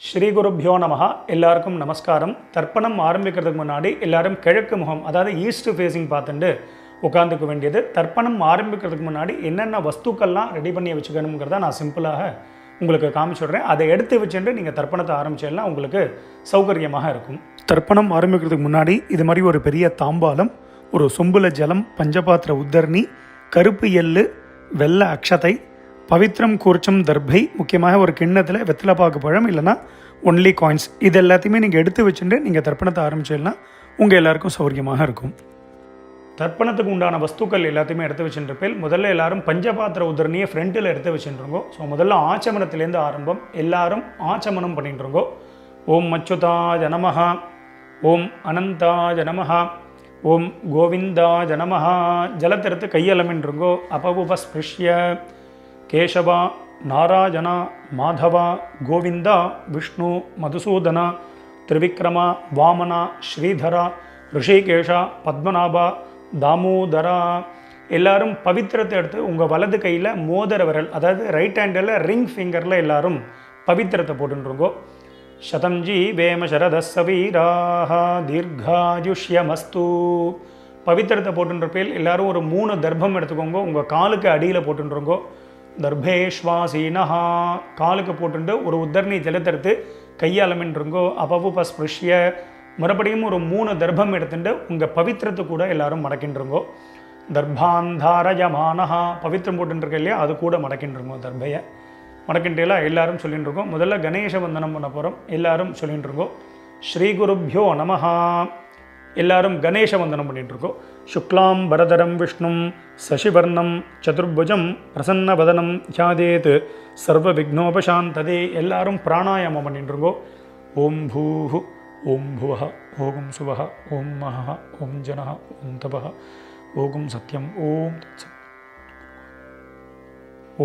ஸ்ரீ குருப்யோ நமஹ. எல்லாருக்கும் நமஸ்காரம். தர்ப்பணம் ஆரம்பிக்கிறதுக்கு முன்னாடி எல்லாரும் கிழக்கு முகம், அதாவது ஈஸ்ட் ஃபேஸிங் பார்த்துட்டு உட்காந்துக்க வேண்டியது. தர்ப்பணம் ஆரம்பிக்கிறதுக்கு முன்னாடி என்னென்ன வஸ்துக்கள்லாம் ரெடி பண்ணி வச்சுக்கணுங்கிறத நான் சிம்பிளாக உங்களுக்கு காமிச்சுடுறேன். அதை எடுத்து வச்சுட்டு நீங்கள் தர்ப்பணத்தை ஆரம்பிச்சேன்னா உங்களுக்கு சௌகரியமாக இருக்கும். தர்ப்பணம் ஆரம்பிக்கிறதுக்கு முன்னாடி இது மாதிரி ஒரு பெரிய தாம்பாலம், ஒரு சொம்புல ஜலம், பஞ்சபாத்திர உத்தரணி, கருப்பு எள்ளு, வெள்ளை அக்ஷதை, பவித்ரம் கூர்ச்சம் தர்பை, முக்கியமாக ஒரு கிண்ணத்தில் வெத்தலைப்பாக்கு பழம் இல்லைனா ஒன்லி காயின்ஸ், இது எல்லாத்தையுமே நீங்கள் எடுத்து வச்சுட்டு நீங்கள் தர்ப்பணத்தை ஆரம்பிச்சிடலாம். உங்கள் எல்லாருக்கும் சௌகரியமாக இருக்கும். தர்ப்பணத்துக்கு உண்டான வஸ்துக்கள் எல்லாத்தையுமே எடுத்து வச்சுருப்பேன். முதல்ல எல்லாரும் பஞ்சபாத்திர உதரணியை ஃப்ரண்ட்டில் எடுத்து வச்சுருங்கோ. ஸோ முதல்ல ஆச்சமனத்திலேருந்து ஆரம்பம். எல்லாரும் ஆச்சமனம் பண்ணிட்டுருங்கோ. ஓம் அச்சுதாய நமஹ, ஓம் அனந்தாய நமஹ, ஓம் கோவிந்தாய நமஹ. ஜலத்திறத்து கையலமின்றுங்கோ. அபவுபஸ்பிருஷ்ய கேசவா நாராயணா மாதவா கோவிந்தா விஷ்ணு மதுசூதனா திரிவிக்ரமா வாமனா ஸ்ரீதரா ரிஷிகேஷா பத்மநாபா தாமோதரா. எல்லாரும் பவித்திரத்தை எடுத்து உங்கள் வலது கையில் மோதிர விரல், அதாவது ரைட் ஹேண்டில் ரிங் ஃபிங்கரில் எல்லாரும் பவித்திரத்தை போட்டுருங்கோ. சதம்ஜி வேம சரதசவீராக தீர்காயுஷ்யமஸ்து. பவித்திரத்தை போட்டுருப்பேல் எல்லாரும் ஒரு 3 தர்ப்பம் எடுத்துக்கோங்க. உங்கள் காலுக்கு அடியில் போட்டுருங்கோ. தர்பேஷ்வாசீனஹா, காலுக்கு போட்டுட்டு ஒரு உத்தரணி ஜலத்தெடுத்து கையாலமின்றுங்கோ. அபவுபஸ்பிருஷ்ய, மறுபடியும் ஒரு 3 தர்ப்பம் எடுத்துட்டு உங்கள் பவித்திரத்தை கூட எல்லாரும் மடக்கின்றுங்கோ. தர்பாந்தாரயமானஹா, பவித்திரம் போட்டுருக்க இல்லையா, அது கூட மடக்கின்றுங்கோ. தர்பையை மடக்கின்றலாம் எல்லாரும் சொல்லிட்டுருக்கோம். முதல்ல கணேச வந்தனம் பண்ண போகிறோம். எல்லாரும் சொல்லிட்டுருங்கோ. ஸ்ரீ குருப்யோ நமஹா. எல்லாரும் கணேச வந்தனம் பண்ணிட்டுருக்கோம். சுக்லாம் பரதரம் விஷ்ணும் சசிவர்ணம் சதுர்புஜம் பிரசன்னவதனம் தியாதேத் சர்வ விக்னோபசாந்ததே. எல்லாரும் பிராணாயாமம் பண்ணிட்டுருக்கோம். ஓம் பூஹு ஓம் புவஹ ஓம் சுவஹ ஓம் மஹ ஓம் ஜனஹ ஓம் தபஹ ஓம் சத்யம் ஓம் தத்சத்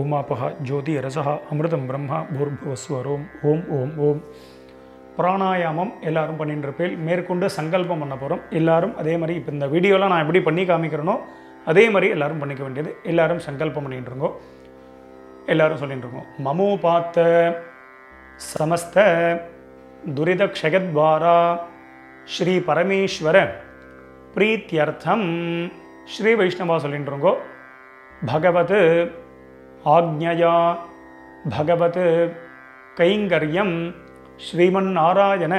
ஓமாபஹ ஜோதி ரசஹ அமிர்தம் பிரம்மா பூர்புவஸ்வரோம் ஓம் ஓம் ஓம். பிராணாயாமம் எல்லாரும் பண்ணிட்டு இருப்பேன். மேற்கொண்டு சங்கல்பம் பண்ண போகிறோம். எல்லாரும் அதே மாதிரி இப்போ இந்த வீடியோலாம் நான் எப்படி பண்ணி காமிக்கிறேனோ அதே மாதிரி எல்லாரும் பண்ணிக்க வேண்டியது. எல்லாரும் சங்கல்பம் பண்ணிட்டு இருக்கோம். எல்லாரும் சொல்லிட்டு இருக்கோம். மமோபாத்த சமஸ்த துரித க்ஷயத்வாரா ஸ்ரீ பரமேஸ்வர பிரீத்தியர்த்தம். ஸ்ரீ வைஷ்ணவா சொல்லிட்டு இருக்கோம். பகவத் ஆக்ஞயா பகவத் கைங்கரியம் ஸ்ரீமன் நாராயண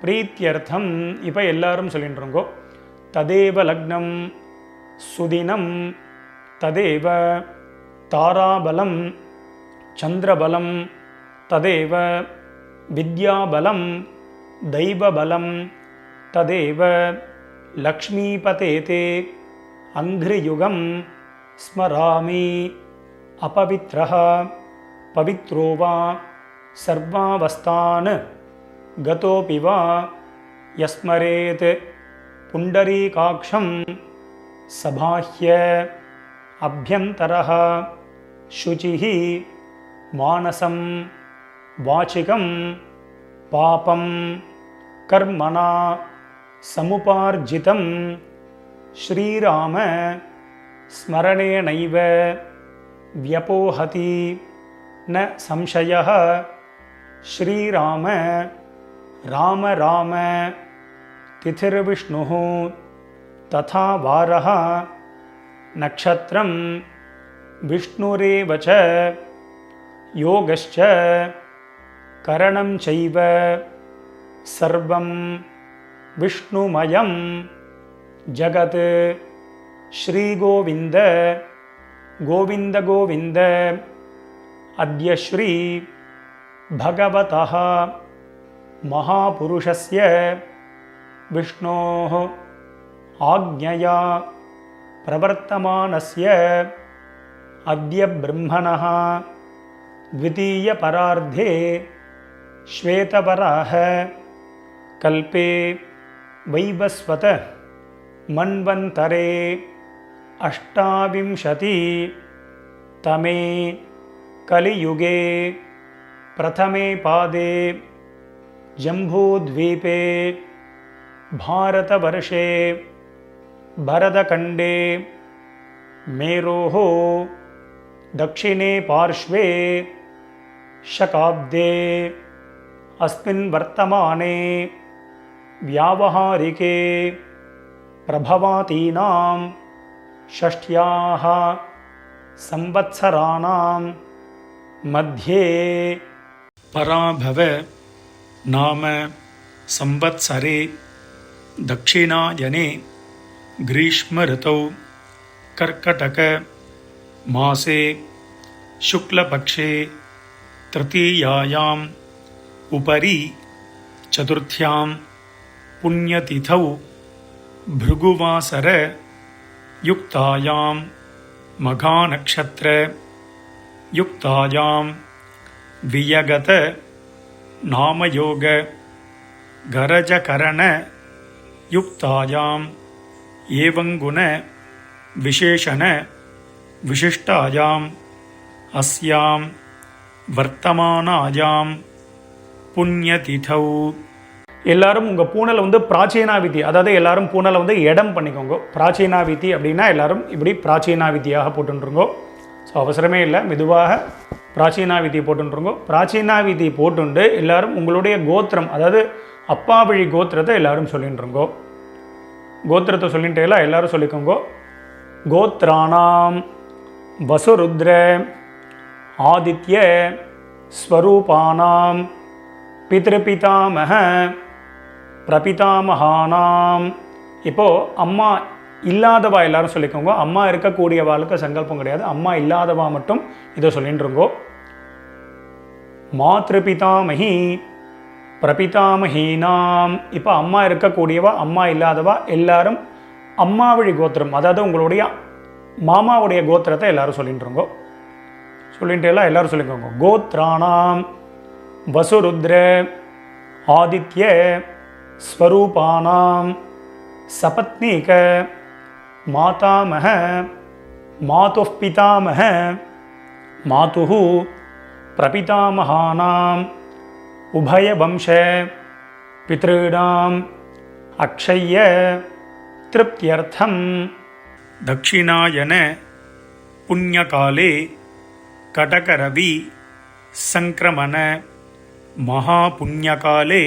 பிரீத்தியர்த்தம். இப்போ எல்லாரும் சொல்லிட்டுருங்கோ. ததேவ லக்னம் சுதினம் ததேவ தாராபலம் சந்திரபலம் ததேவ வித்யாபலம் தெய்வபலம் ததேவ லக்ஷ்மீபதேதே அங்கிரியுகம் ஸ்மராமி அபவித்ரஹ பவித்ரோ வா சர்வாவஸ்தான் கதோபி வா யஸ்மரேத் புண்டரீகாக்ஷம் சபாஹ்ய அப்யந்தரஹ சுசிஹி மானசம் வாச்சிகம் பாபம் கர்மணா சமுபார்ஜிதம் ஸ்ரீராம ஸ்மரணேனைவ வ்யபோஹதி ந சம்சயः. ஸ்ரீராம ராம ராம திதிர்விஷ்ணுः ததா வாரः நக்ஷத்ரம் விஷ்ணுரேவ ச யோகஸ்ச கரணம் சைவ சர்வம் விஷ்ணுமயம் ஜகத். ஸ்ரீகோவிந்த கோவிந்த கோவிந்த அத்ய ஸ்ரீ பகவதः மகாபுருஷஸ்ய விஷ்ணோः ஆக்ஞயா பிரவர்த்தமானஸ்ய அத்ய பிரம்மணः த்விதீய பரார்த்தே ஸ்வேதவராஹ கல்பே வைவஸ்வத மன்வந்தரே அஷ்டாவிம்சதி தமே கலியுகே பிரதமே பாதே ஜம்பூத்வீபே பாரதவர்ஷே பரதகண்டே மேரோஹோ दक्षिणे पार्श्वे शकाब्दे अस्मिन् वर्तमाने व्यावहारिके प्रभवातीनां षष्ट्याः संवत्सराणां मध्ये पराभव नाम संवत्सरे दक्षिणायने ग्रीष्म ऋतौ कर्कटक मासे शुक्लपक्षे तृतीयायाम् उपरि चतुर्थ्यां पुण्यतिथौ भृगुवासर युक्तायां मघानक्षत्र युक्तायां वियगत नामयोग गरजकरण युक्तायाम् एवंगुण विशेषण विशिष्टायाम् अस्यां वर्तमानायां புண்ணியதிதௌ. எல்லாரும் உங்கள் பூனலை வந்து பிராச்சீனாவிதி, அதாவது எல்லாரும் பூனலை வந்து இடம் பண்ணிக்கோங்க. பிராச்சீனாவிதி அப்படின்னா எல்லாரும் இப்படி பிராச்சீனாவிதியாக போட்டுருங்கோ. ஸோ அவசரமே இல்லை, மெதுவாக பிராச்சீனாவிதி போட்டுருங்கோ. பிராச்சீனாவிதி போட்டுண்டு எல்லாரும் உங்களுடைய கோத்திரம், அதாவது அப்பா வழி கோத்திரத்தை எல்லாரும் சொல்லிட்டுருங்கோ. கோத்திரத்தை சொல்லிட்டேல எல்லாரும் சொல்லிக்கோங்க. கோத்ராணாம் வசுருத்ர ஆதித்ய ஸ்வரூபானாம் பித்ருபிதாமக பிரபிதாமகானாம். இப்போது அம்மா இல்லாதவா எல்லாரும் சொல்லிக்கோங்க. அம்மா இருக்கக்கூடியவாளுக்கு சங்கல்பம் கிடையாது, அம்மா இல்லாதவா மட்டும் இதை சொல்லிட்டுருங்கோ. மாத்ருபிதாமகி பிரபிதாமகீனாம். இப்போ அம்மா இருக்கக்கூடியவா அம்மா இல்லாதவா எல்லாரும் அம்மா வழி கோத்திரம், அதாவது உங்களுடைய மாமாவுடைய கோத்திரத்தை எல்லாரும் சொல்லிட்டுருங்கோ. சொல்லிட்டு எல்லாம் எல்லாரும் சொல்லிக்கோங்க. கோத்ராணாம் வசுருத்ர ஆதித்ய ஸ்வரூபானாம் சபத்னீக மாதாமக மாதுः பிதாமக மாதுः பிரபிதாமகானாம் உபயவம்ச பித்ருணாம் அக்ஷய்ய திருப்தியர்த்தம் தட்சிணாயன புண்ணியகாலே கடகரவி சங்கிரமண महापुण्यकाले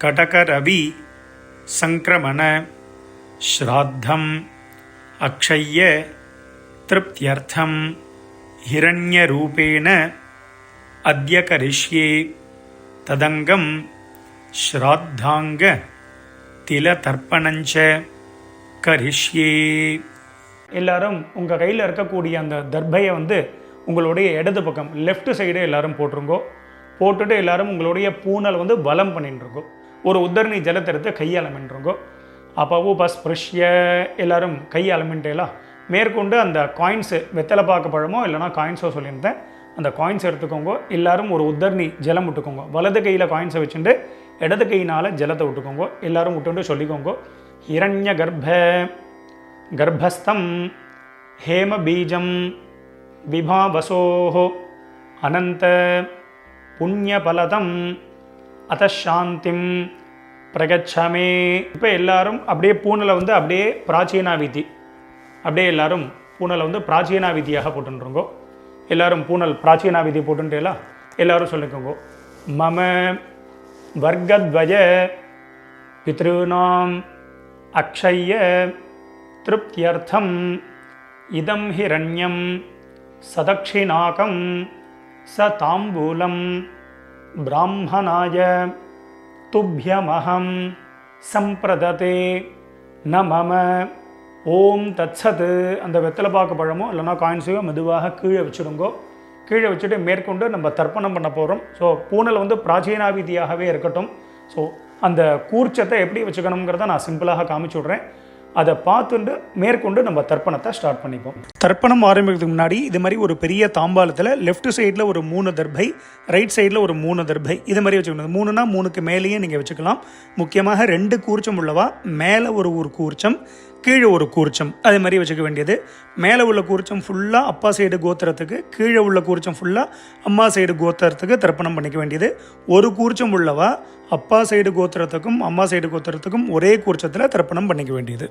कटकरवि संक्रमण श्राद्धम अक्षय्य तृप्त्यर्थम हिरण्यरूपेण अद्य करिष्ये तदंगम श्राद्धांग तिलतर्पणञ्च करिष्ये. எல்லாரும் உங்கள் கையில் இருக்கக்கூடிய அந்த தர்பையை வந்து உங்களுடைய இடது பக்கம் லெஃப்ட் சைடு எல்லாரும் போட்டுருங்கோ. போட்டுட்டு எல்லாரும் உங்களுடைய பூனல் வந்து பலம் பண்ணிட்டுருங்கோ. ஒரு உத்தரணி ஜலத்தை எடுத்து கையாளமின்றுங்கோ. அப்போ உபஸ்பிருஷ்ய எல்லாரும் கையாளமின்ட்டேலாம் மேற்கொண்டு அந்த காயின்ஸு வெத்தலை பார்க்க பழமோ இல்லைனா காயின்ஸோ சொல்லியிருந்தேன், அந்த காயின்ஸ் எடுத்துக்கோங்க. எல்லாரும் ஒரு உத்தரணி ஜலம் விட்டுக்கோங்க. வலது கையில் காயின்ஸை வச்சுட்டு இடது கையினால் ஜலத்தை விட்டுக்கோங்க. எல்லாரும் விட்டுட்டு சொல்லிக்கோங்க. ஹிரண்ய கர்ப்பஸ்தம் ஹேம பீஜம் விபாவசோஹோ அனந்த புண்ணியபலதம் அதசாந்திம் பிரகச்சமே. இப்போ எல்லாரும் அப்படியே பூனலை வந்து அப்படியே பிராச்சீனாவிதி, அப்படியே எல்லாரும் பூனலை வந்து பிராச்சீனாவிதியாக போட்டுருங்கோ. எல்லாரும் பூனல் பிராச்சீனாவிதி போட்டுட்டேலா எல்லாரும் சொல்லிக்கோங்க. மம வர்க்கத்வய பித்ருணாம் அக்ஷய்ய திருப்தியர்த்தம் இதம் ஹிரண்யம் சதக்ஷிணாகம் ச தாம்பூலம் பிராமணாய துப்யமஹம் சம்பிரததே ந மம. ஓம் தத்சத். அந்த வெத்தலை பாக்கு பழமோ இல்லைனா காயின்ஸையோ மெதுவாக கீழே வச்சுடுங்கோ. கீழே வச்சுட்டு மேற்கொண்டு நம்ம தர்ப்பணம் பண்ண போகிறோம். ஸோ பூனல் வந்து பிராச்சீனாவிதியாகவே இருக்கட்டும். ஸோ அந்த கூர்ச்சத்தை எப்படி வச்சுக்கணுங்கிறத நான் சிம்பிளாக காமிச்சு விட்றேன். அதை பார்த்துட்டு மேற்கொண்டு நம்ம தர்ப்பணத்தை ஸ்டார்ட் பண்ணிப்போம். தர்ப்பணம் ஆரம்பிக்கிறதுக்கு முன்னாடி இது மாதிரி ஒரு பெரிய தாம்பாளத்தில் லெஃப்ட் சைடில் ஒரு 3 தர்பை, ரைட் சைடில் ஒரு 3 தர்பை, இது மாதிரி வச்சுக்கணும். 3னா 3க்கு மேலேயே நீங்கள் வச்சுக்கலாம். முக்கியமாக 2 கூர்ச்சம் உள்ளவா மேலே ஒரு கூர்ச்சம், கீழே ஒரு கூர்ச்சம், அதே மாதிரி வச்சுக்க வேண்டியது. மேலே உள்ள கூர்ச்சம் ஃபுல்லாக அப்பா சைடு கோத்திரத்துக்கு, கீழே உள்ள கூர்ச்சம் ஃபுல்லாக அம்மா சைடு கோத்திரத்துக்கு தர்ப்பணம் பண்ணிக்க வேண்டியது. ஒரு கூர்ச்சம் உள்ளவா அப்பா சைடு கோத்திரத்துக்கும் அம்மா சைடு கோத்திரத்துக்கும் ஒரே கூர்ச்சத்தில் தர்ப்பணம் பண்ணிக்க வேண்டியது.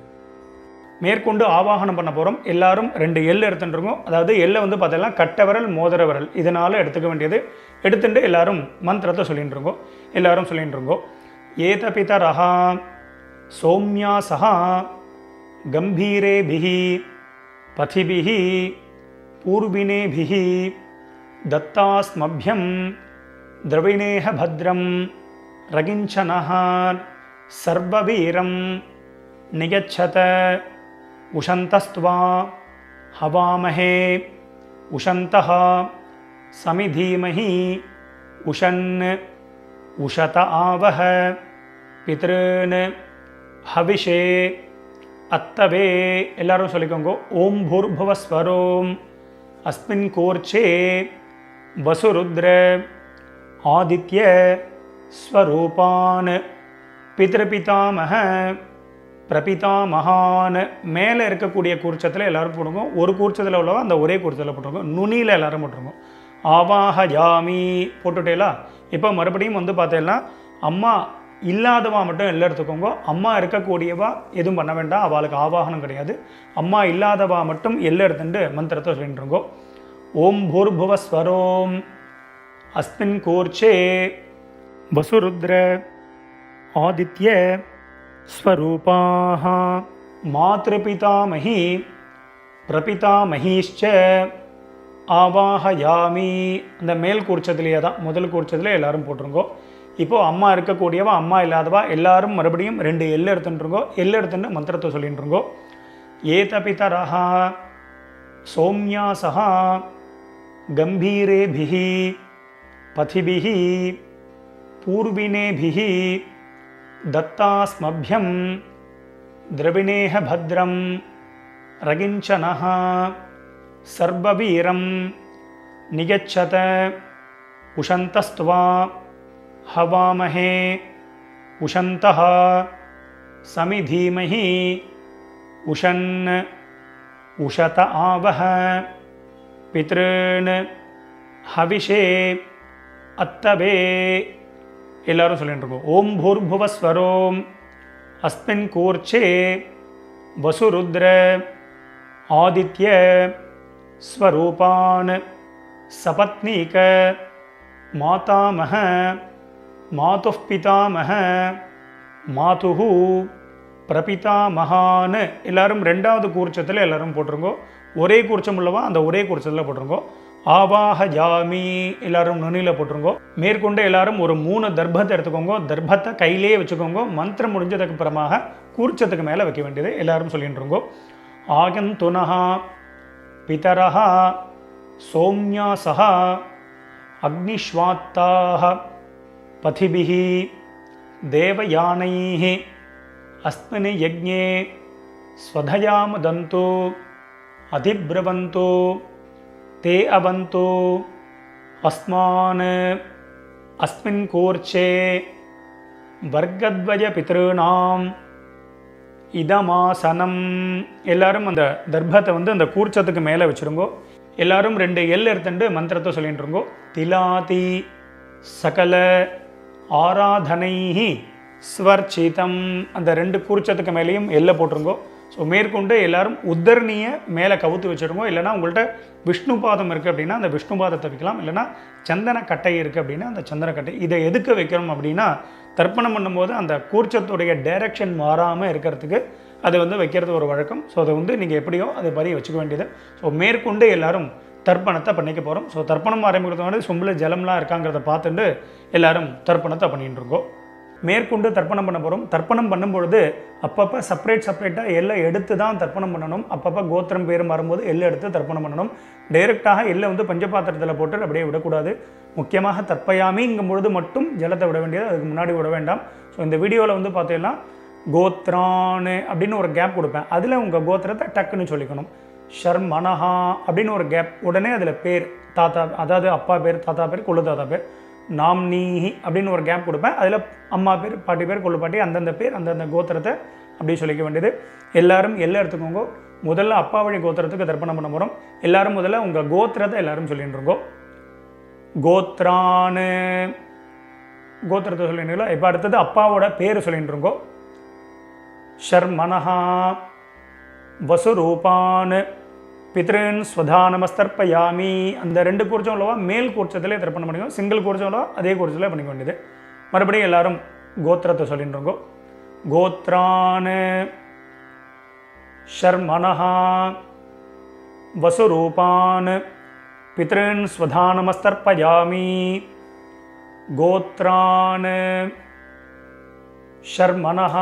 மேற்கொண்டு ஆவாகனம் பண்ண போகிறோம். எல்லாரும் 2 எள் எடுத்துட்டுருக்கோம். அதாவது எள்ளை வந்து பார்த்தீங்கன்னா கட்டை விரல் மோதிர விரல் இதனால் எடுத்துக்க வேண்டியது. எடுத்துட்டு எல்லாரும் மந்திரத்தை சொல்லிட்டு இருக்கோம். எல்லாரும் சொல்லிட்டு இருக்கோம். ஏத பிதரஹா சௌமியா சஹா கம்பீரேபிஹி பதிபிஹி பூர்வினேபிஹி தத்தாஸ்மப்யம் திரவிணேஹ பத்ரம் ரகிஞ்சனஹ சர்வவீரம் நிகச்சத உஷந்தஸ்த்வா ஹவாமஹே உஷந்தஹ சமிதீமஹி உஷன் உஷத ஆவஹ பித்ருன் ஹவிஷே அத்தவே. எல்லாரும் சொல்லிக்கோங்க. ஓம் பூர்புவஸ்வரோம் அஸ்மின் கோர்ச்சே வசுருத்ர ஆதித்ய ஸ்வரூபான் பித்ருபிதாமஹ பிரபிதாமகான். மேலே இருக்கக்கூடிய கூர்ச்சத்தில் எல்லோரும் போட்டுருங்க. ஒரு கூர்ச்சத்தில் உள்ளவா அந்த ஒரே கூர்ச்சத்தில் போட்டுருங்க. நுனியில் எல்லோரும் போட்டுருங்க. ஆவாஹயாமி போட்டுட்டேலா. இப்போ மறுபடியும் வந்து பார்த்தேன்னா அம்மா இல்லாதவா மட்டும் எல்லாம் எடுத்துக்கோங்க. அம்மா இருக்கக்கூடியவா எதுவும் பண்ண வேண்டாம், அவளுக்கு ஆவாகனம் கிடையாது. அம்மா இல்லாதவா மட்டும் எல்லாம் எடுத்துட்டு மந்திரத்தை சொல்லிட்டுருங்கோ. ஓம் பூர்புவஸ்வரோம் அஸ்மின் கோர்ச்சே வசுருத்ர ஆதித்ய ஸ்வரூபாஹ மாத்ருபிதாமஹி பிரபிதாமஹீஷ்ச ஆவாஹயாமி. அந்த மேல் கூர்ச்சத்திலேயே தான் முதல் கூர்ச்சத்தில் எல்லாரும் போட்டிருங்கோ. இப்போது அம்மா இருக்கக்கூடியவா அம்மா இல்லாதவா எல்லாரும் மறுபடியும் 2 எள் எடுத்துட்டுருங்கோ. எள் எடுத்துட்டு மந்திரத்தை சொல்லிட்டுருங்கோ. ஏத பிதரஹா சௌமியா சஹா கம்பீரேபிஹி பதிபிஹி பூர்வினேபிஹி தத்தாஸ்மப்யம் திரவிணேஹ பத்ரம் ரகிஞ்சனஹ சர்வவீரம் நிகச்சத உஷந்தஸ்த்வா ஹவாமஹே உஷந்தஹ சமிதீமஹி உஷன் உஷத ஆவஹ பித்ருன் ஹவிஷே அத்தவே. எல்லாரும் சொல்லிட்டு இருக்கோம். ஓம் பூர்புவஸ்வரோம் அஸ்மின் கூர்ச்சே வசுருத்ர ஆதித்ய ஸ்வரூபான் சபத்னீக மாதாமஹ மாதுः பிதாமஹ மாதுஹு பிரபிதாமகான். எல்லாரும் 2வது கூர்ச்சத்தில் எல்லாரும் போட்டிருங்கோ. ஒரே கூர்ச்சம் உள்ளவா அந்த ஒரே கூர்ச்சத்தில் போட்டிருங்கோ. ஆவாஹயாமி எல்லாரும் நுனியில் போட்டிருங்கோ. மேற்கொண்டு எல்லாரும் ஒரு 3 தர்பத்தை எடுத்துக்கோங்க. தர்பத்தை கையிலே வச்சுக்கோங்க. மந்திரம் முடிஞ்சதுக்கு அப்புறமாக கூர்ச்சத்துக்கு மேலே வைக்க வேண்டியது. எல்லாரும் சொல்லிட்டு இருக்கோம். ஆகந்துனஹா பிதரஹா சௌமியா சஹா அக்னிஷ்வாத்தாஹ பதிபிஹி தேவயானைஹ அஸ்மின் யஜ்ஞே ஸ்வதயாமதந்து அதிப்ரவந்து தே அவந்து அஸ்மான் அஸ்மின் கோர்ச்சே வர்க்கத்வய பித்ருணாம் இதமாசனம். எல்லாரும் அந்த தர்பத்தை வந்து அந்த கூர்ச்சத்துக்கு மேலே வச்சுருங்கோ. எல்லாரும் 2 எள் எடுத்துட்டு மந்திரத்தை சொல்லிட்டு இருங்கோ. திலாதி சகல ஆராதனைஹி ஸ்வர்ச்சிதம். அந்த 2 கூர்ச்சத்துக்கு மேலேயும் எல்லை போட்டிருங்கோ. ஸோ மேற்கொண்டு எல்லாரும் உத்தரணியை மேலே கவுத்து வச்சுருங்கோ. இல்லைனா உங்கள்கிட்ட விஷ்ணு பாதம் இருக்குது அப்படின்னா அந்த விஷ்ணு பாதத்தை வைக்கலாம். இல்லைனா சந்தன கட்டை இருக்குது அப்படின்னா அந்த சந்தன கட்டை. இதை எதுக்கு வைக்கிறோம் அப்படின்னா தர்ப்பணம் பண்ணும்போது அந்த கூர்ச்சத்துடைய டைரக்ஷன் மாறாமல் இருக்கிறதுக்கு அது வந்து வைக்கிறது ஒரு வழக்கம். ஸோ அதை வந்து நீங்கள் எப்படியோ அதை பறி வச்சுக்க வேண்டியது. ஸோ மேற்கொண்டு எல்லாரும் தர்ப்பணத்தை பண்ணிக்க போகிறோம். ஸோ தர்ப்பணம் ஆரம்பிக்கிறது வந்து சொம்பில் ஜலம்லாம் இருக்காங்கிறத பார்த்துட்டு எல்லாரும் தர்ப்பணத்தை பண்ணிட்டு இருக்கோம். மேற்கொண்டு தர்ப்பணம் பண்ண போகிறோம். தர்ப்பணம் பண்ணும்பொழுது அப்பப்போ செப்பரேட்டாக எல்லாம் எடுத்து தான் தர்ப்பணம் பண்ணணும். அப்பப்போ கோத்திரம் பேர் மாறும்போது எள்ளை எடுத்து தர்ப்பணம் பண்ணணும். டைரெக்டாக எள்ளை வந்து பஞ்சபாத்திரத்தில் போட்டு அப்படியே விடக்கூடாது. முக்கியமாக தர்ப்பயாமிங்கும் பொழுது மட்டும் ஜலத்தை விட வேண்டியது, அதுக்கு முன்னாடி விட வேண்டாம். ஸோ இந்த வீடியோவில் வந்து பார்த்தீங்கன்னா கோத்ரான்னு அப்படின்னு ஒரு கேப் கொடுப்பேன். அதில் உங்கள் கோத்திரத்தை டக்குன்னு சொல்லிக்கணும். ஷர்மனஹா அப்படின்னு ஒரு கேப், உடனே அதில் பேர் தாத்தா, அதாவது அப்பா பேர், தாத்தா பேர், கொள்ளு தாத்தா பேர். நாம்னீஹி அப்படின்னு ஒரு கேப் கொடுப்பேன். அதில் அம்மா பேர், பாட்டி பேர், கொள்ளு பாட்டி, அந்தந்த பேர், அந்தந்த கோத்திரத்தை அப்படி சொல்லிக்க வேண்டியது. எல்லாரும் எல்லாம் எடுத்துக்கோங்க. முதல்ல அப்பா வழி கோத்திரத்துக்கு தர்ப்பணம் பண்ண போகிறோம். எல்லாரும் முதல்ல உங்கள் கோத்திரத்தை எல்லாரும் சொல்லிட்டு இருக்கோம். கோத்ரான்னு கோத்திரத்தை சொல்லிட்டுங்களா. இப்போ அடுத்தது அப்பாவோட பேர் சொல்லிட்டு இருக்கோம். ஷர்மனஹா வசுரூபான் பித்ருன் ஸ்வதானமஸ்தர்ப்பயாமி. அந்த ரெண்டு கூர்ச்சம் உள்ளவா மேல் கூர்ச்சத்திலே தர்ப்பணம் பண்ணிக்கோ, சிங்கிள் கூர்ச்சம் உள்ளவா அதே கூர்ச்சத்திலே பண்ணிக்க வேண்டியது. மறுபடியும் எல்லாரும் கோத்திரத்தை சொல்லிட்டுருங்கோ. கோத்ரான் ஷர்மணஹ வசுரூபான் பித்ருன் ஸ்வதானமஸ்தர்ப்பயாமி. கோத்ரான் ஷர்மணஹ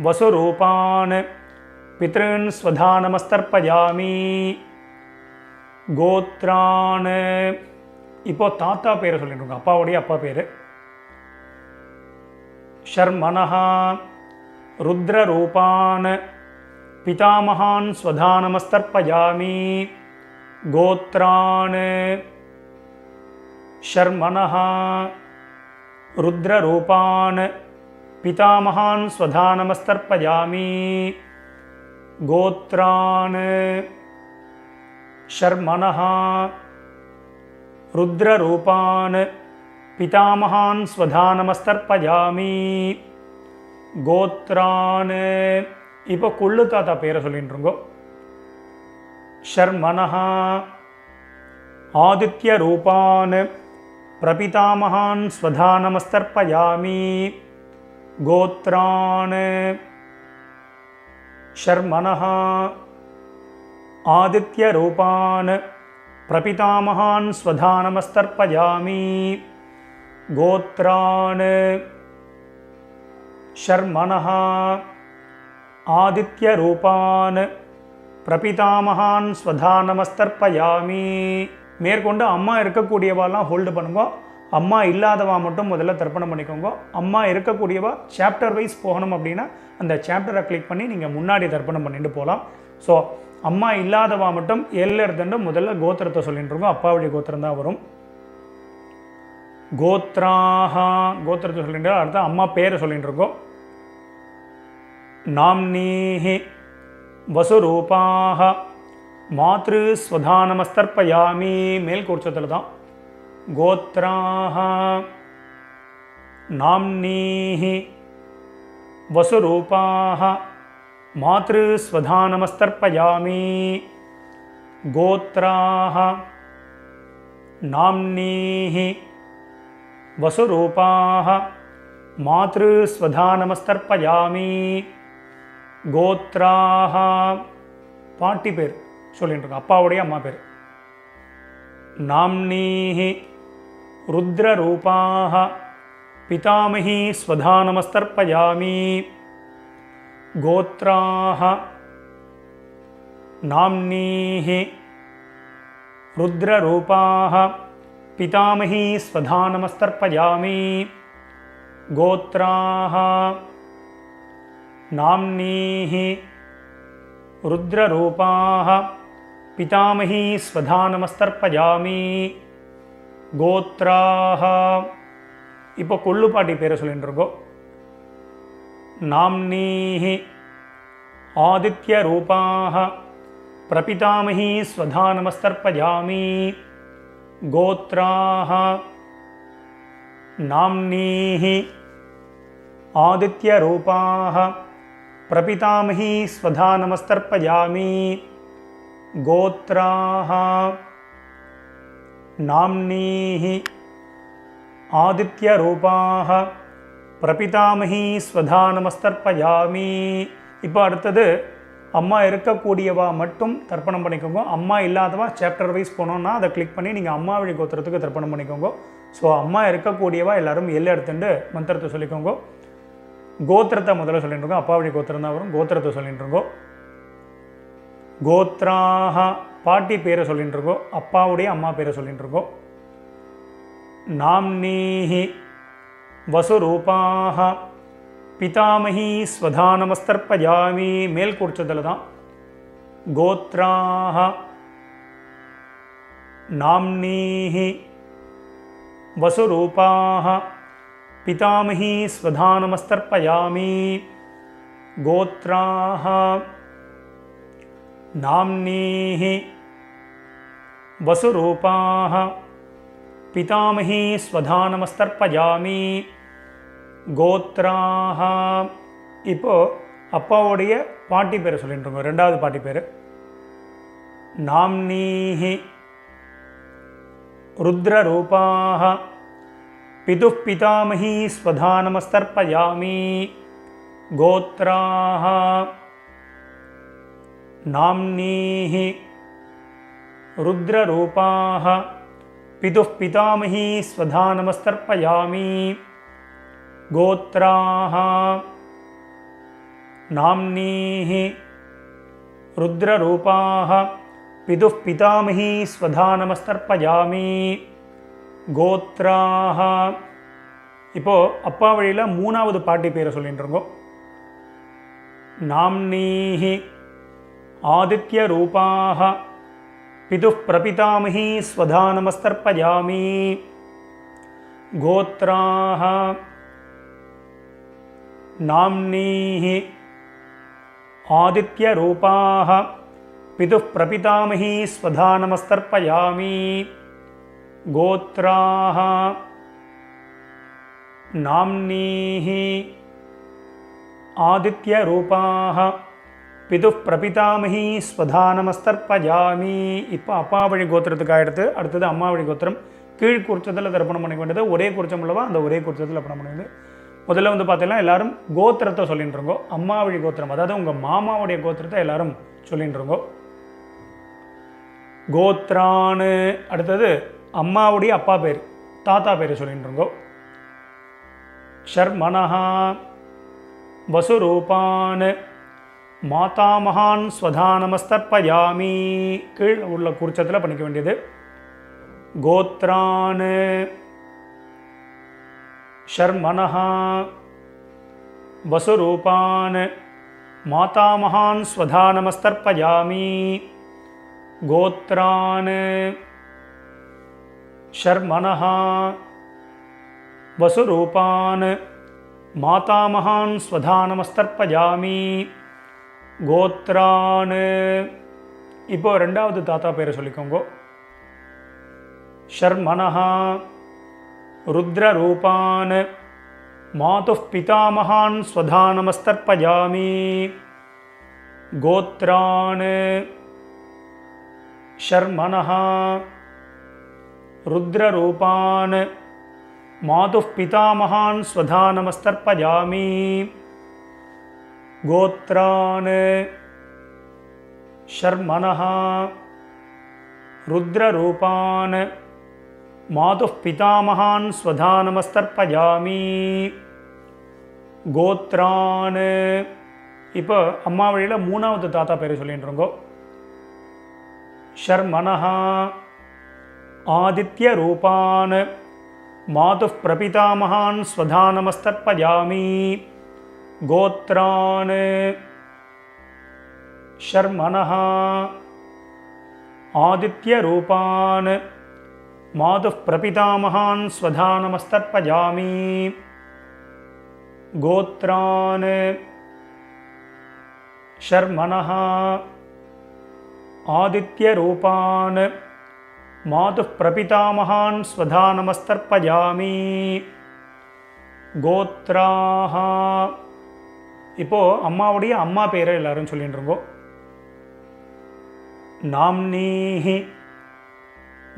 வசுரூபான் பித்ருன் ஸ்வதானமஸ்தர்ப்பயாமி. கோத்ரான். இப்போ தாத்தா பேரை சொல்லிட்டு அப்பாவுடைய அப்பா பேர். ஷர்மணஹ ருத்ரரூபான் பிதாமகான் ஸ்வதானமஸ்தர்ப்பயாமி. கோத்ரான் ஷர்மணஹ ருத்ரரூபான் பிதாமகான் ஸ்வதானமஸ்தர்ப்பயாமி. கோத்ரான் ஷர்மணஹ ருத்ரரூபான் பிதாமகான் ஸ்வதானமஸ்தர்ப்பயாமி. கோத்ரான். இப்போ கொள்ளு தாத்தா பேரை சொல்லிட்டுருங்கோ. ஷர்மணஹ ஆதித்யரூபான் பிரபிதாமகான் ஸ்வதானமஸ்தர்ப்பயாமி. கோத்ரான் ஷர்மணஹ ஆதித்யரூபான் பிரபிதாமகான் ஸ்வதானமஸ்தர்ப்பயாமி. கோத்ரான் ஷர்மணஹ ஆதித்யரூபான் பிரபிதாமகான் ஸ்வதானமஸ்தர்ப்பயாமி. மேற்கொண்டு அம்மா இருக்கக்கூடியவாலாம் ஹோல்டு பண்ணுங்க, அம்மா இல்லாதவா மட்டும் முதல்ல தர்ப்பணம் பண்ணிக்கோங்க. அம்மா இருக்கக்கூடியவா சாப்டர் வைஸ் போகணும் அப்படின்னா அந்த சாப்டரை கிளிக் பண்ணி நீங்கள் முன்னாடி தர்ப்பணம் பண்ணிட்டு போகலாம். ஸோ அம்மா இல்லாதவா மட்டும் எடுத்துட்டு முதல்ல கோத்திரத்தை சொல்லிட்டு இருக்கோம். அப்பாவுடைய கோத்திரம் தான் வரும். கோத்ராஹா கோத்திரத்தை சொல்லிட்டு அடுத்த அம்மா பேரை சொல்லிட்டு இருக்கோம். நாம்னீஹி வசுரூபாஹ மாத்ரு ஸ்வதானமஸ்தர்ப்பயாமி. மேல் கூர்ச்சத்தில் தான். கோத்ராஹ நாம்னீஹி வசுரூபாஹ மாத்ரு ஸ்வதானமஸ்தர்ப்பயாமி. கோத்ராஹ நாம்னீஹி வசுரூபாஹ மாத்ரு ஸ்வதானமஸ்தர்ப்பயாமி. கோத்ராஹ பாட்டி பேர் சொல்லிட்டு இருக்கோம், அப்பாவுடைய அம்மா பேர். நாம்னீஹி ருத்ரரூபாஹ பிதாமகி ஸ்வதானமஸ்தர்ப்பயாமி. கோத்ராஹ நாம்னீஹி ருத்ரரூபாஹ பிதாமகி ஸ்வதானமஸ்தர்ப்பயாமி. கோத்ராஹ நாம்னீஹி ருத்ரரூபாஹ பிதாமகி ஸ்வதானமஸ்தர்ப்பயாமி. கோத்ராஹ. இப்போ கொள்ளுப்பாட்டி பேரை சொல்லிட்டு இருக்கோம். நாம்னீஹி ஆதித்யரூபாஹ பிரபிதாமகி ஸ்வதானமஸ்தர்ப்பயாமி. கோத்ராஹ நாம்னீஹி ஆதித்யரூபாஹ பிரபிதாமகி ஸ்வதானமஸ்தர்ப்பயாமி. கோத்ராஹ நாம்னீஹி ஆதித்யரூபாஹ பிரபிதாமகி ஸ்வதானமஸ்தர்ப்பயாமி. இப்போ அடுத்தது அம்மா இருக்கக்கூடியவா மட்டும் தர்ப்பணம் பண்ணிக்கோங்க. அம்மா இல்லாதவா சாப்டர் வைஸ் போனோன்னா அதை கிளிக் பண்ணி நீங்கள் அம்மா வழி கோத்திரத்துக்கு தர்ப்பணம் பண்ணிக்கோங்க. ஸோ அம்மா இருக்கக்கூடியவா எல்லாரும் எடுத்துட்டு மந்திரத்தை சொல்லிக்கோங்க. கோத்திரத்தை முதல்ல சொல்லிட்டு இருக்கோம். அப்பா வழி கோத்திரம் தான் வரும். கோத்திரத்தை சொல்லிட்டு இருக்கோம். கோத்ராஹ பாட்டி பேரை சொல்லிட்டு இருக்கோம், அப்பாவுடைய அம்மா பேரை சொல்லிட்டு இருக்கோம். நாம்னீஹி வசுரூபாஹ பிதாமகி ஸ்வதானமஸ்தர்ப்பயாமி. மேல் கூர்ச்சத்தில் தான். கோத்ராஹ நாம்னீஹி வசுரூபாஹ பிதாமகி ஸ்வதானமஸ்தர்ப்பயாமி. கோத்ராஹ நாம்னீஹி வசுரூபாஹ பிதாமகி ஸ்வதானமஸ்தர்ப்பயாமி. கோத்ராஹ. இப்போ அப்பாவுடைய பாட்டி பேரை சொல்லிட்டு இருக்கோம். ரெண்டாவது பாட்டி பேர் நாம்னீஹி ருத்ரரூபாஹ பிதுः பிதாமஹி ஸ்வதானமஸ்தர்ப்பயாமி கோத்ராஹ நாம்னீஹி ருத்ரரூபாஹ பிதுः பிதாமஹி ஸ்வதானமஸ்தர்ப்பயாமி கோத்ராஹ நாம்னீஹி ருத்ரரூபாஹ பிதுः பிதாமஹி ஸ்வதானமஸ்தர்ப்பயாமி கோத்ராஹ. இப்போது அப்பா வழியில் மூணாவது பாட்டி பேரை சொல்லிட்டு இருக்கோம். நாம்னீஹி ஆதித்ய ரூபாஹ பிதுः பிரபிதாமஹி ஸ்வதானமஸ்தர்ப்பயாமி கோத்ராஹ நாம்னீஹி ஆதித்ய ரூபாஹ பிதுः பிரபிதாமஹி ஸ்வதானமஸ்தர்ப்பயாமி கோத்ராஹ நாம்னீஹி ஆதித்ய ரூபாஹ பிதுः பிரபிதாமஹி ஸ்வதானமஸ்தர்ப்பயாமி. இப்போ அப்பா வழி கோத்திரத்துக்கு அடுத்தது அம்மா வழி கோத்திரம். கீழ் குறிச்சத்தில் தர்ப்பணம் பண்ணிக்க வேண்டியது. ஒரே குறிச்சம் உள்ளவா அந்த ஒரே குறிச்சத்தில் தர்ப்பணம் பண்ண வேண்டியது. முதல்ல பார்த்தீங்கன்னா எல்லாரும் கோத்திரத்தை சொல்லிட்டு இருக்கோம். அம்மா வழி கோத்திரம், அதாவது உங்கள் மாமாவுடைய கோத்திரத்தை எல்லாரும் சொல்லிட்டு இருக்கோம். கோத்ரான்னு அடுத்தது அம்மாவுடைய அப்பா பேர் தாத்தா பேர் சொல்லிட்டு இருக்கோம். ஷர்மனஹா வசுரூபான் மாதாமகான் ஸ்வதானமஸ்தர்ப்பயாமி. கீழ் உள்ள குறிச்சத்தில் பண்ணிக்க வேண்டியது. கோத்ரான் ஷர்மனஹா வசுரூபான் மாதாமகான் ஸ்வதானமஸ்தர்ப்பயாமி கோத்ரான் ஷர்மனஹா வசுரூபான் மாதாமகான் ஸ்வதானமஸ்தர்ப்பயாமி கோத்ரான். இப்போ ரெண்டாவது தாத்தா பேரை சொல்லிக்கோங்க. ஷர்மனஹா ருத்ரரூபான் மாதுः பிதாமகான் ஸ்வதானமஸ்தர்ப்பயாமி கோத்ரான் ஷர்மனஹா ருத்ரரூபான் மாதுः பிதாமகான் ஸ்வதானமஸ்தர்ப்பயாமி கோத்ரான் ஷர்மனஹா ருத்ரரூபான் மாதுः பிதாமகான் ஸ்வதானமஸ்தர்ப்பயாமி கோத்ரான். இப்போ அம்மா வழியில் மூணாவது தாத்தா பேர் சொல்லிட்டு இருக்கோம். ஷர்மனஹா ஆதித்ய ரூபான் மாதுः பிரபிதாமகான் ஸ்வதானமஸ்தர்ப்பயாமி கோத்ரான் ஷர்மனஹா ஆதித்ய ரூபான் மாதுः பிரபிதாமகான் ஸ்வதானமஸ்தர்ப்பயாமி கோத்ரான் ஷர்மனஹா ஆதித்ய ரூபான் மாதுः பிரபிதாமகான் ஸ்வதானமஸ்தர்ப்பயாமி கோத்ராஹ. இப்போது அம்மாவுடைய அம்மா பேரை எல்லாரும் சொல்லிட்டு இருக்கோம். நாம்னீஹி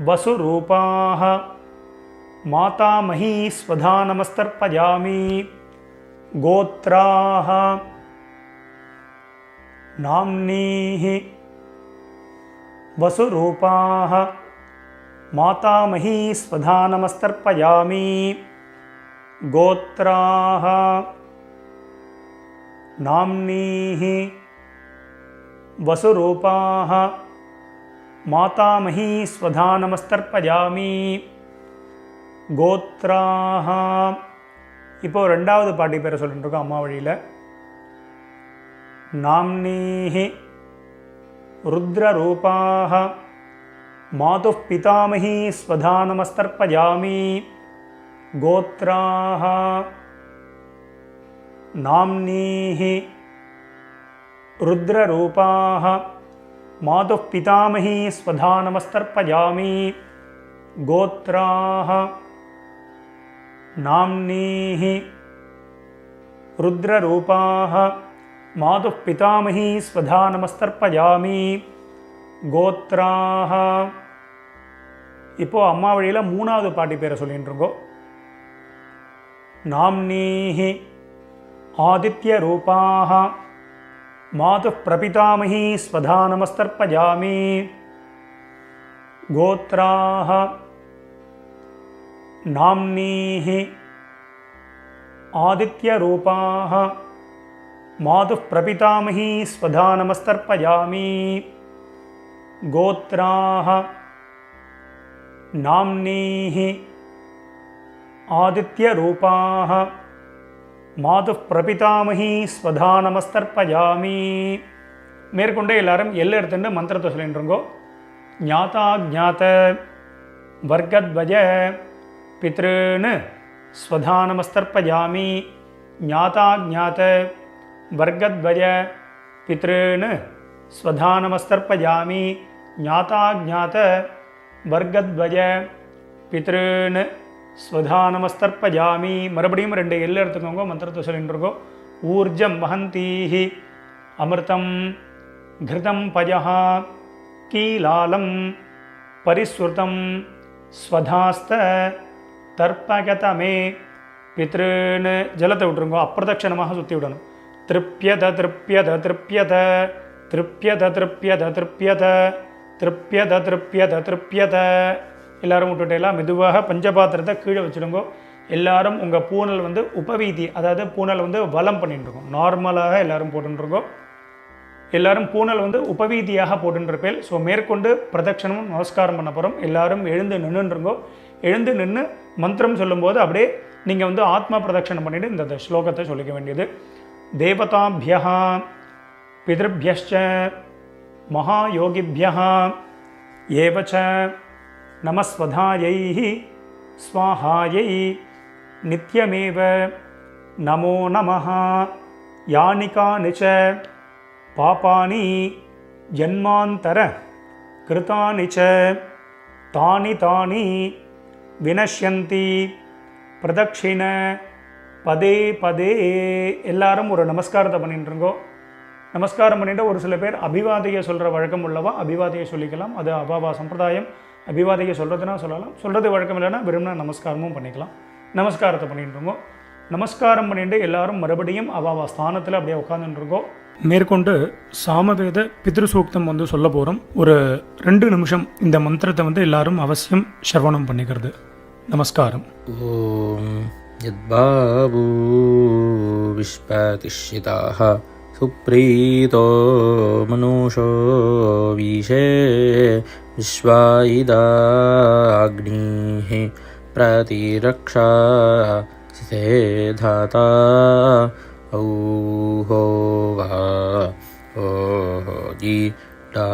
வசுரூபாஹ மாதாமஹி ஸ்வதானமஸ்தர்ப்பயாமி கோத்ராஹ நாம்னீஹி வசுரூபாஹ மாதாமஹி ஸ்வதானமஸ்தர்ப்பயாமி கோத்ராஹ நாம்னீஹி வசுரூபாஹ மாதாமஹி ஸ்வதானமஸ்தர்ப்பயாமி கோத்ராஹ. இப்போது ரெண்டாவது பாட்டி பேரை சொல்லிட்டு இருக்கோம் அம்மா வழியில். நாம்னீஹி ருத்ரரூபாஹ மாதுः பிதாமஹி ஸ்வதானமஸ்தர்ப்பயாமி கோத்ராஹ நாம்னீஹி ருத்ரரூபாஹ மாதுः பிதாமஹி ஸ்வதானமஸ்தர்ப்பயாமி கோத்ராஹ நாம்னீஹி ருத்ரரூபாஹ மாது பிதாமகி ஸ்வதா நமஸ்தர்ப்பயாமி கோத்ராஹ. இப்போது அம்மா வழியில் மூணாவது பாட்டி பேரை சொல்லிட்டு இருக்கோம். நாம்னீஹி ஆதித்ய ரூபாஹ மாது பிரபிதாமகி ஸ்வதா நமஸ்தர்ப்பயாமி கோத்ராஹ நாம்னீஹி ஆதித்ய ரூபாஹ மாது பிரபிதாமகி ஸ்வதா நமஸ்தர்ப்பயாமி கோத்ராஹ நாம்னீஹி ஆதித்ய ரூபாஹ மாது பிரபிதாமகி ஸ்வதா நமஸ்தர்ப்பயாமி. மேற்கொண்டே எல்லாரும் எல்லை எடுத்துட்டு மந்திரத்தை சொல்லிட்டு இருக்கோம். ஞாதா ஜாத வர்க்கத்வஜ பித்ருன்னு ஸ்வதா நமஸ்தர்ப்பயாமி. ஞாதா ஜாத வர்க்கத்வஜ பித்ருன்னு ஸ்வதா நமஸ்தர்ப்பயாமி. ஞாதா ஜாத வர்க்கத்வஜ பித்ருன்னு ஸ்வதா நமஸ்தர்ப்பயாமி. மறுபடியும் 2 எல்லை எடுத்துக்கோங்க. மந்திரத்தை சொல்லிட்டு இருக்கோம். ஊர்ஜம் வஹந்தீஹி அமிர்தம் கிருதம் பஜஹ கீலாலம் பரிஸ்ருதம் ஸ்வதாஸ்த தர்ப்பகதமே பித்ருன்னு ஜலத்தை விட்டுருங்கோ. அப்பிரதட்சணமாக சுற்றி விடணும். திருப்யத திருப்யத திருப்யத திருப்யத திருப்யத திருப்யத திருப்யத திருப்யத திருப்யத. எல்லாரும் விட்டுட்டேலாம் மெதுவாக பஞ்சபாத்திரத்தை கீழே வச்சுடுங்கோ. எல்லாரும் உங்கள் பூனல் வந்து உபவீதி, அதாவது பூனல் வந்து வலம் பண்ணிட்டுருக்கோம். நார்மலாக எல்லாரும் போட்டுருக்கோம். எல்லாரும் பூனல் வந்து உபவீதியாக போட்டுருப்பேன். ஸோ மேற்கொண்டு பிரதட்சணமும் நமஸ்காரம் பண்ண போகிறோம். எல்லாரும் எழுந்து நின்றுருங்கோ. எழுந்து நின்று மந்திரம் சொல்லும்போது அப்படியே நீங்கள் வந்து ஆத்மா பிரதட்சணம் பண்ணிவிட்டு இந்த ஸ்லோகத்தை சொல்லிக்க வேண்டியது. தேவதாபியா பிதృभ्यश्च மகாயோகிभ्यः ஏவச்ச நமஸ்வதாயை ஸ்வாஹாயை நித்யமேவ நமோ நமः. யானி கானி ச பாபானி ஜன்மாந்தர கிருதானி ச தானி தானி வினஷ்யந்தி பிரதட்சிண பதே பதே. எல்லாரும் ஒரு நமஸ்காரத்தை பண்ணிட்டுருங்கோ. நமஸ்காரம் பண்ணிட்டு ஒரு சில பேர் அபிவாதையை சொல்கிற வழக்கம் உள்ளவா அபிவாதையை சொல்லிக்கலாம். அது அபாவா சம்பிரதாயம். அபிவாதையை சொல்கிறதுனா சொல்லலாம், சொல்கிறது வழக்கம் இல்லைன்னா விரும்பினா நமஸ்காரமும் பண்ணிக்கலாம். நமஸ்காரத்தை பண்ணிட்டுருங்கோ. நமஸ்காரம் பண்ணிட்டு எல்லாரும் மறுபடியும் அவாவா ஸ்தானத்தில் அப்படியே உட்காந்துட்டுருக்கோம். மேற்கொண்டு சாமவேத பித்ருசூக்தம் வந்து சொல்ல போகிறோம். ஒரு 2 நிமிஷம் இந்த மந்திரத்தை வந்து எல்லாரும் அவசியம் ஸ்ரவணம் பண்ணிக்கிறது. நமஸ்காரம். ஓம் யத்பாபு விஸ்வதிஷ்யிதாஹ சுப்ரீதோ மனுஷோ வீஷே விஸ்வாயிதாக்னிஹி பிரதிரக்ஷா சிதே தாதா ஔஹோவா ஓஜி டா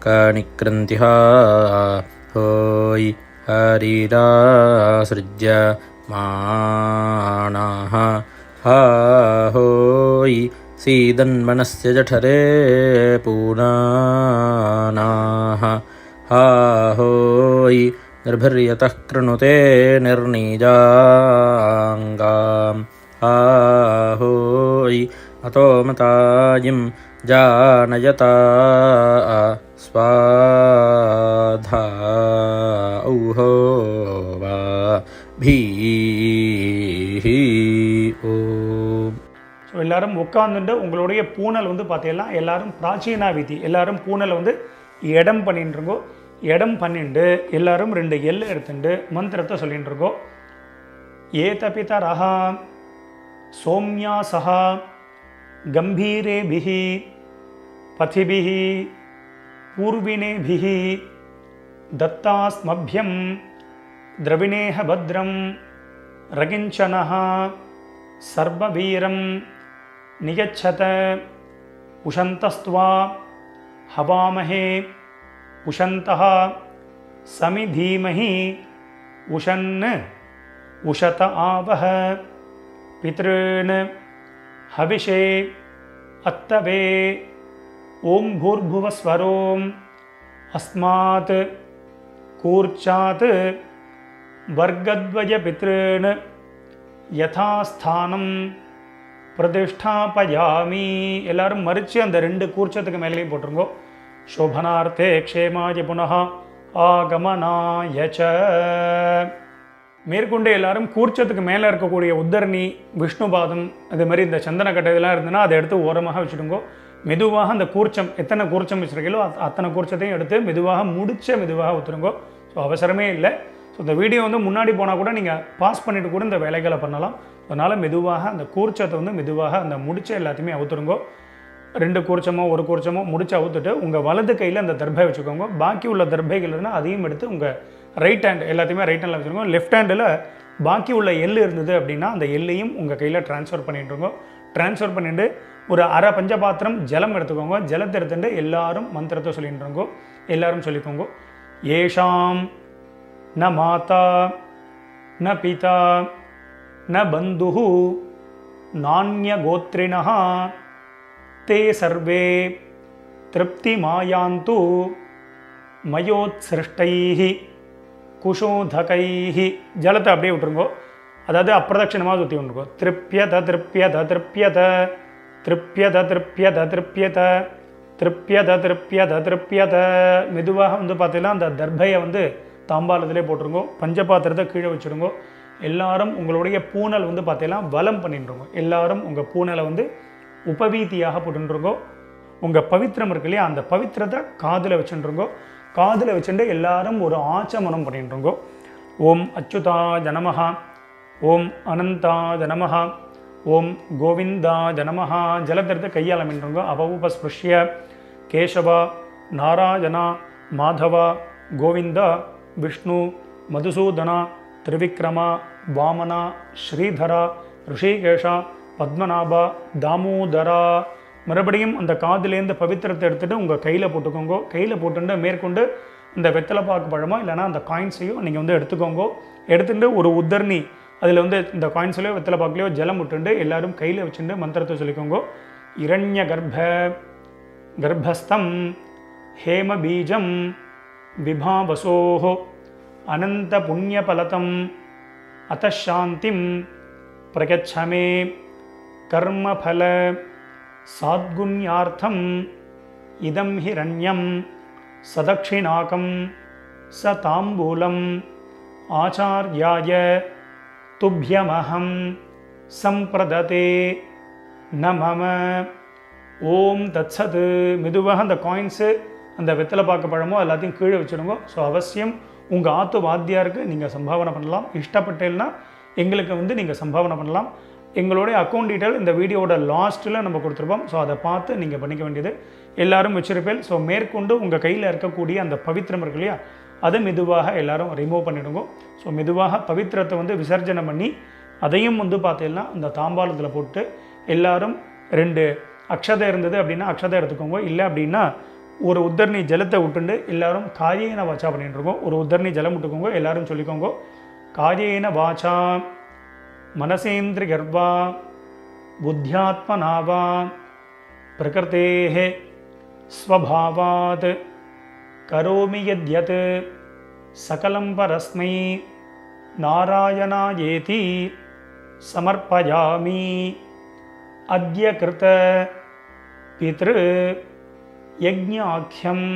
கணிக்ரந்திஹா ஹோய் ஹரிராஸ்ருஜ்ய மாணாஹ ஹோய் சீதன்மனஸ்ய ஜఠரே பூனானாஹ ஹோய் நிர்பிர்யதः க்ருணுதே நிர்ணீஜாங்காம் ஹோய் அதோ மதாயிம் ஜானயதா ஸ்வாதா ஔஹோவா பீஹி ஓம். ஸோ எல்லாரும் உட்காந்துட்டு உங்களுடைய பூனல் வந்து பார்த்தீங்கன்னா எல்லாரும் பிராச்சீனா விதி, எல்லாரும் பூனலை வந்து இடம் பண்ணிட்டு இருக்கோம். இடம் பண்ணிட்டு எல்லாரும் 2 எல்லை எடுத்துட்டு மந்திரத்தை சொல்லிட்டு இருக்கோம். ஏதபிதரஹ சோம்யாசஹ கம்பீரேபிஹி பதிபிஹி பூர்வினேபிஹி தத்தாஸ்மभ्यं द्रविणेह भद्रं रगिञ्चनः सर्ववीरं नियच्छत उशन्तस्त्वा हवामहे उशन्तः समिधीमहि उशन् उशत आवह पितॄन् हविषे अत्तवे ओं भूर्भुवस्वरोम् अस्मात् कूर्चात् वर्गद्वय पितॄन् यथास्थानं பிரதிஷ்டாபயாமி. எல்லாரும் மறித்து அந்த 2 கூர்ச்சத்துக்கு மேலேயும் போட்டுருங்கோ. சோபனார்த்தே க்ஷேமாய புனः ஆகமனாய ச. மேற்கொண்டு எல்லாரும் கூர்ச்சத்துக்கு மேலே இருக்கக்கூடிய உத்தரணி, விஷ்ணுபாதம், அது மாதிரி இந்த சந்தனக்கட்டை இதெல்லாம் இருந்ததுன்னா அதை எடுத்து ஓரமாக வச்சுடுங்கோ. மெதுவாக அந்த கூர்ச்சம், எத்தனை கூர்ச்சம் வச்சுருக்கீங்களோ அத்தனை கூர்ச்சத்தையும் எடுத்து மெதுவாக மெதுவாக ஊற்றுருங்கோ. ஸோ அவசரமே இல்லை. ஸோ இந்த வீடியோ வந்து முன்னாடி போனால் கூட நீங்கள் பாஸ் பண்ணிவிட்டு கூட இந்த வேலைகளை பண்ணலாம். அதனால் மெதுவாக அந்த கூர்ச்சத்தை வந்து மெதுவாக அந்த முடிச்ச எல்லாத்தையுமே அவுத்துருங்கோ. 2 கூர்ச்சமோ 1 கூர்ச்சமோ முடிச்சு அவுத்துட்டு உங்கள் வலது கையில் அந்த தர்பை வச்சுக்கோங்க. பாக்கி உள்ள தர்பைகள் இருந்தால் அதையும் எடுத்து உங்கள் ரைட் ஹேண்ட் எல்லாத்தையுமே ரைட் ஹேண்டில் வச்சுருக்கோங்க. லெஃப்ட் ஹேண்டில் பாக்கி உள்ள எள் இருந்தது அப்படின்னா அந்த எல்லையும் உங்கள் கையில் ட்ரான்ஸ்ஃபர் பண்ணிட்டுருங்க. ட்ரான்ஸ்ஃபர் பண்ணிவிட்டு ஒரு அரை பஞ்சபாத்திரம் ஜலம் எடுத்துக்கோங்க. ஜலத்தை எடுத்துட்டு எல்லாரும் மந்திரத்தை சொல்லிட்டுருங்கோ. எல்லாரும் சொல்லிக்கோங்க. ஏஷாம் ந மாதா ந பிதா ந பந்துஹு நான்ய கோத்ரிணः தே சர்வே திருப்தி மாயாந்து மயோத்சிருஷ்டைஹி குஷோதகைஹி. ஜலத்தை அப்படியே விட்டுருங்கோ. அதாவது அப்பிரதட்சிணமாக சுற்றி விட்டுருக்கோம். திருப்யத திருப்யத திருப்யத திருப்யத திருப்யத திருப்யத திருப்யத திருப்யத திருப்யத. மெதுவாக வந்து பார்த்தீங்கன்னா அந்த தர்பையை வந்து தாம்பாலத்திலே போட்டுருங்கோ. பஞ்சபாத்திரத்தை கீழே வச்சுருங்கோ. எல்லாரும் உங்களுடைய பூனல் வந்து பார்த்தீங்கன்னா வலம் பண்ணிட்டுருங்கோ. எல்லாரும் உங்கள் பூனலை வந்து உபவீதியாக போட்டுருங்கோ. உங்கள் பவித்திரம் இருக்கு இல்லையா, அந்த பவித்திரத்தை காதில் வச்சுருங்கோ. காதில் வச்சுட்டு எல்லாரும் ஒரு ஆச்சமனம் பண்ணிட்டுருங்கோ. ஓம் அச்சுதாய நமஹ, ஓம் அனந்தாய நமஹ, ஓம் கோவிந்தாய நமஹ. ஜலத்திரத்தை கையால் மின்றுங்கோ. அபவுபஸ்பிருஷ்ய கேசவா நாராயணா மாதவா கோவிந்தா விஷ்ணு மதுசூதனா திரிவிக்ரமா வாமனா ஸ்ரீதரா ரிஷிகேஷா பத்மநாபா தாமோதரா. மறுபடியும் அந்த காதிலேருந்து பவித்திரத்தை எடுத்துகிட்டு உங்கள் கையில் போட்டுக்கோங்க. கையில் போட்டுட்டு மேற்கொண்டு இந்த வெத்தலை பாக்கு பழமோ இல்லைனா அந்த காயின்ஸையும் நீங்கள் வந்து எடுத்துக்கோங்க. எடுத்துகிட்டு ஒரு உத்தர்ணி அதில் வந்து இந்த காயின்ஸ்லையோ வெத்தலை பாக்குலையோ ஜலம் விட்டுண்டு எல்லாரும் கையில் வச்சுட்டு மந்திரத்தை சொல்லிக்கோங்க. இரண்ய கர்ப்பஸ்தம் ஹேம பீஜம் விபாவசோஹோ அனந்த புண்ணியபலதம் அத்தசாந்திம் பிரகச்சமே கர்மபல சாத்குண்யார்த்தம் இதம் ஹிரண்யம் சதக்ஷிணாகம் ச தாம்பூலம் ஆச்சார்யாய துப்யமஹம் சம்பிரததே நமம. ஓம் தத்சத். மெதுவாக அந்த காயின்ஸு அந்த வெத்தலை பாக்கு பழமோ எல்லாத்தையும் கீழே வச்சுடுங்க. ஸோ அவசியம் உங்கள் ஆத்து வாத்தியாருக்கு நீங்கள் சம்பாவனை பண்ணலாம். இஷ்டப்பட்டேன்னா எங்களுக்கு வந்து நீங்கள் சம்பாவனை பண்ணலாம். எங்களுடைய அக்கௌண்ட் டீட்டெயில் இந்த வீடியோட லாஸ்ட்டில் நம்ம கொடுத்துருப்போம். ஸோ அதை பார்த்து நீங்கள் பண்ணிக்க வேண்டியது. எல்லோரும் வச்சிருப்பேன். ஸோ மேற்கொண்டு உங்கள் கையில் இருக்கக்கூடிய அந்த பவித்திரம் இருக்கு இல்லையா, அதை மெதுவாக எல்லாரும் ரிமூவ் பண்ணிவிடுங்க. ஸோ மெதுவாக பவித்திரத்தை வந்து விசர்ஜனை பண்ணி அதையும் வந்து பார்த்தீங்கன்னா இந்த தாம்பாளத்தில் போட்டு எல்லாரும் 2 அக்ஷதை இருந்தது அப்படின்னா அக்ஷதை எடுத்துக்கோங்க. இல்லை அப்படின்னா ஒரு உத்தரணி ஜலத்தை விட்டுண்டு எல்லாரும் காயேன வாச்சா பண்ணிட்டு இருக்கோம். ஒரு உத்தரணி ஜலம் விட்டுக்கோங்க. எல்லாரும் சொல்லிக்கோங்க. காயேன வாச்சா மனசேந்திரி கர்வா புத்தியாத்மனாவா பிரகிருதேஹே ஸ்வபாவாத் கரோமி யத்யத் சகலம் பரஸ்மை நாராயணாயேதி சமர்ப்பயாமி. அத்ய கிருத பித்ரு யஜ்ஞாக்யம்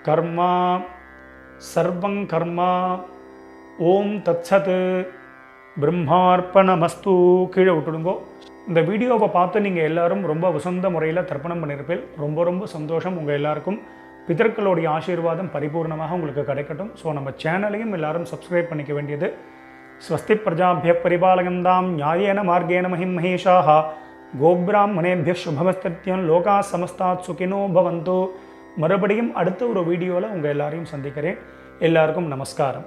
கர்மா சர்வங் கர்மா. ஓம் தத்சத். பிரம்மார்ப்பணமஸ்து. கீழே விட்டுடுங்கோ. இந்த வீடியோவை பார்த்து நீங்கள் எல்லாரும் ரொம்ப வசந்த முறையில் தர்ப்பணம் பண்ணியிருப்பேன். ரொம்ப ரொம்ப சந்தோஷம். உங்கள் எல்லாருக்கும் பிதர்களுடைய ஆசீர்வாதம் பரிபூர்ணமாக உங்களுக்கு கிடைக்கட்டும். ஸோ நம்ம சேனலையும் எல்லாரும் சப்ஸ்கிரைப் பண்ணிக்க வேண்டியது. ஸ்வஸ்தி பிரஜாபிய பரிபாலகந்தாம் நியாயேன மார்கேன மஹிம் மகேஷாஹ கோப்ராஹ்மணேபிய சுபமஸ்தத்யம் லோகா சமஸ்தாத் சுகினோ பவந்து. மறுபடியும் அடுத்த ஒரு வீடியோவில் உங்கள் எல்லாரையும் சந்திக்கிறேன். எல்லாருக்கும் நமஸ்காரம்.